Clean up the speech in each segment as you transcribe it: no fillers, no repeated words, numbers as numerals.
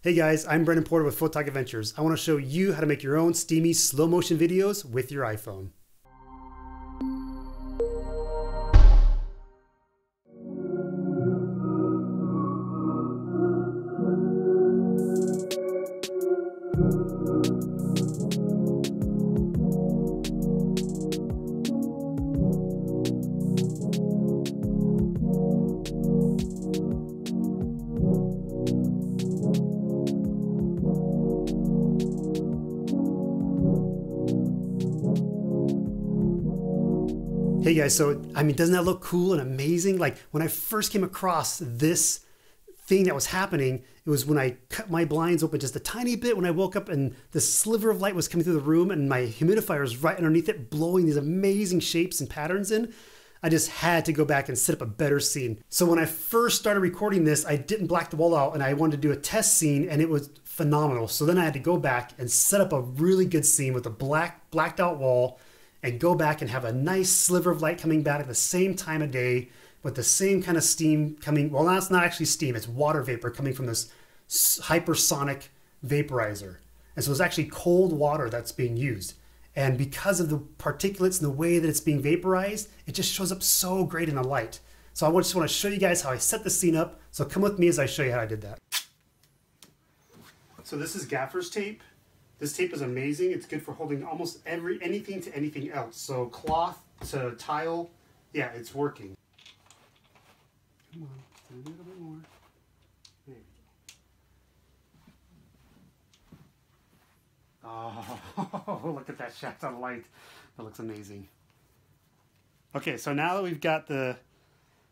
Hey guys, I'm Brendon Porter with Photog Adventures. I want to show you how to make your own steamy slow motion videos with your iPhone. Hey guys, so doesn't that look cool and amazing? Like when I first came across this thing that was happening, it was when I cut my blinds open just a tiny bit when I woke up and this sliver of light was coming through the room and my humidifier was right underneath it blowing these amazing shapes and patterns in. I just had to go back and set up a better scene. So when I first started recording this, I didn't black the wall out and I wanted to do a test scene and it was phenomenal. So then I had to go back and set up a really good scene with a blacked out wall and go back and have a nice sliver of light coming back at the same time of day with the same kind of steam coming. Well, that's not actually steam, it's water vapor coming from this hypersonic vaporizer. And so it's actually cold water that's being used. And because of the particulates and the way that it's being vaporized, it just shows up so great in the light. So I just want to show you guys how I set the scene up. So come with me as I show you how I did that. So this is gaffer's tape. This tape is amazing. It's good for holding almost anything to anything else. So cloth to tile, yeah, it's working. Come on, just a little bit more. There you go. Oh, look at that shaft on light. That looks amazing. Okay, so now that we've got the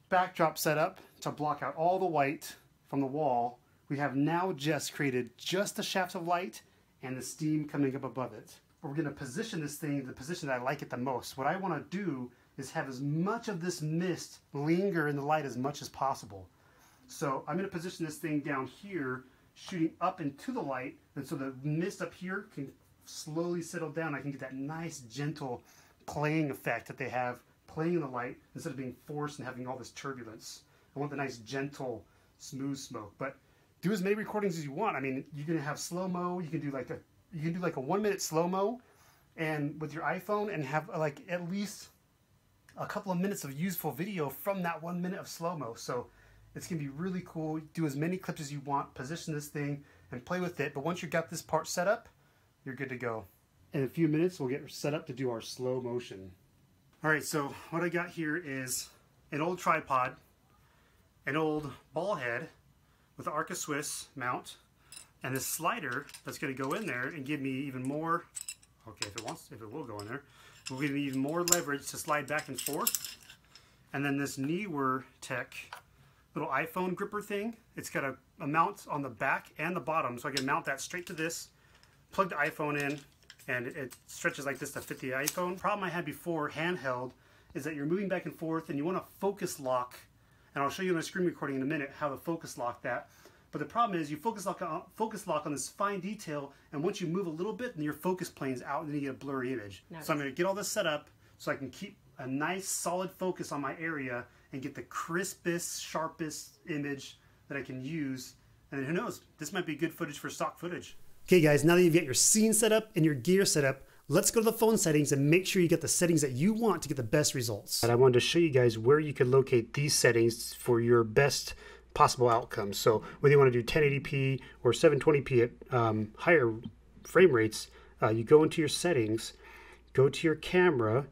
backdrop set up to block out all the white from the wall, we have now just created just a shaft of light and the steam coming up above it. We're going to position this thing in the position that I like it the most. What I want to do is have as much of this mist linger in the light as much as possible. So I'm going to position this thing down here, shooting up into the light, and so the mist up here can slowly settle down. I can get that nice gentle playing effect that they have playing in the light instead of being forced and having all this turbulence. I want the nice gentle smooth smoke. But do as many recordings as you want. I mean, you can have slow-mo. You can do like a 1 minute slow-mo, and with your iPhone, and have like at least a couple of minutes of useful video from that 1 minute of slow-mo. So it's gonna be really cool. Do as many clips as you want. Position this thing and play with it. But once you've got this part set up, you're good to go. In a few minutes, we'll get set up to do our slow motion. All right. So what I got here is an old tripod, an old ball head with the Arca Swiss mount, and this slider that's going to go in there and give me even more, okay, if it will go in there, will give me even more leverage to slide back and forth. And then this Neewer Tech little iPhone gripper thing, it's got a mount on the back and the bottom, so I can mount that straight to this, plug the iPhone in, and it stretches like this to fit the iPhone. The problem I had before, handheld, is that you're moving back and forth and you want to focus lock. And I'll show you in a screen recording in a minute how to focus lock that. But the problem is you focus lock on this fine detail, and once you move a little bit, then your focus plane's out and then you get a blurry image. Nice. So I'm going to get all this set up so I can keep a nice solid focus on my area and get the crispest, sharpest image that I can use. And who knows, this might be good footage for stock footage. Okay guys, now that you've got your scene set up and your gear set up, let's go to the phone settings and make sure you get the settings that you want to get the best results. And I wanted to show you guys where you can locate these settings for your best possible outcomes. So whether you want to do 1080p or 720p at higher frame rates, you go into your settings, go to your camera,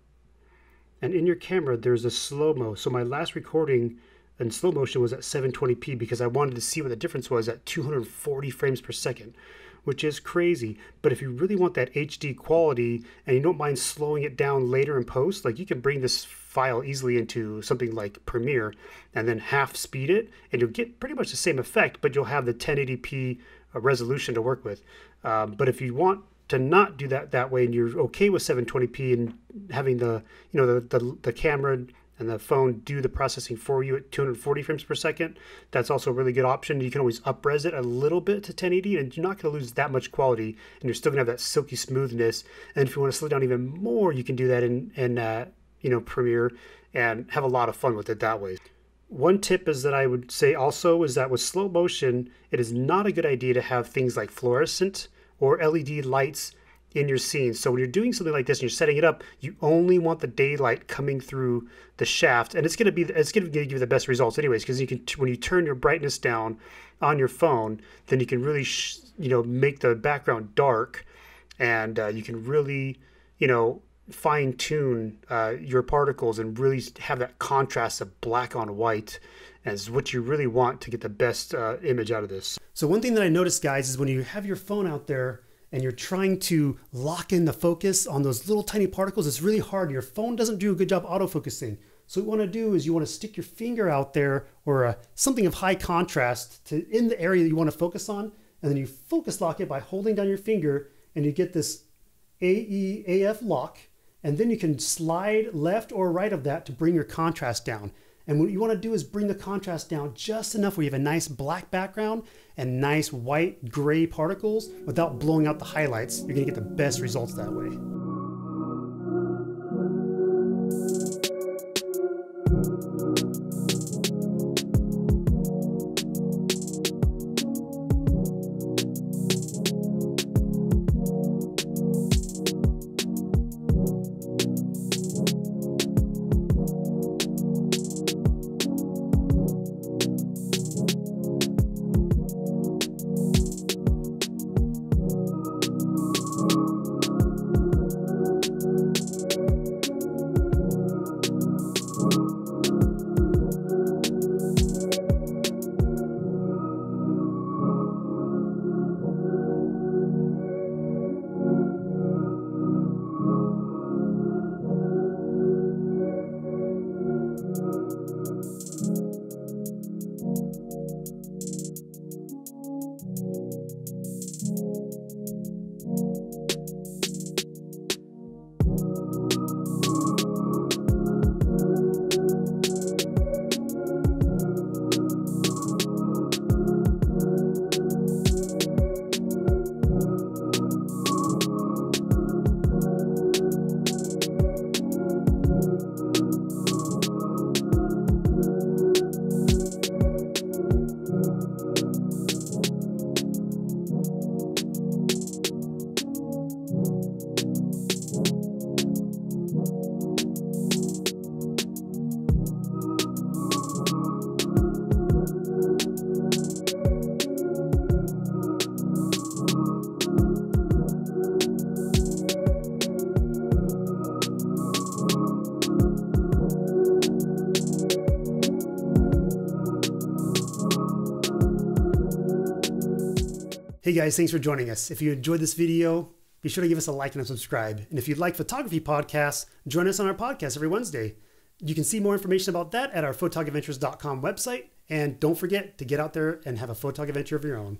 and in your camera there's a slow-mo. So my last recording in slow motion was at 720p because I wanted to see what the difference was at 240 frames per second, which is crazy. But if you really want that HD quality and you don't mind slowing it down later in post, like you can bring this file easily into something like Premiere and then half speed it, and you'll get pretty much the same effect, but you'll have the 1080p resolution to work with. But if you want to not do that way and you're okay with 720p and having the camera and the phone do the processing for you at 240 frames per second, that's also a really good option. You can always up-res it a little bit to 1080 and you're not going to lose that much quality, and you're still going to have that silky smoothness. And if you want to slow down even more, you can do that in Premiere and have a lot of fun with it that way. One tip is that I would say also is that with slow motion, it is not a good idea to have things like fluorescent or LED lights in your scene. So when you're doing something like this and you're setting it up, you only want the daylight coming through the shaft, and it's going to give you the best results anyways, because you can, when you turn your brightness down on your phone, then you can really make the background dark, and you can really fine tune your particles and really have that contrast of black on white as what you really want to get the best image out of this. So one thing that I noticed, guys, is when you have your phone out there and you're trying to lock in the focus on those little tiny particles, it's really hard. Your phone doesn't do a good job autofocusing. So what you want to do is you want to stick your finger out there, or something of high contrast, in the area that you want to focus on, and then you focus lock it by holding down your finger, and you get this AEAF lock, and then you can slide left or right of that to bring your contrast down. And what you want to do is bring the contrast down just enough where you have a nice black background and nice white gray particles without blowing out the highlights. You're going to get the best results that way. Hey guys, thanks for joining us. If you enjoyed this video, be sure to give us a like and a subscribe. And if you'd like photography podcasts, join us on our podcast every Wednesday. You can see more information about that at our photogaventures.com website. And don't forget to get out there and have a photog adventure of your own.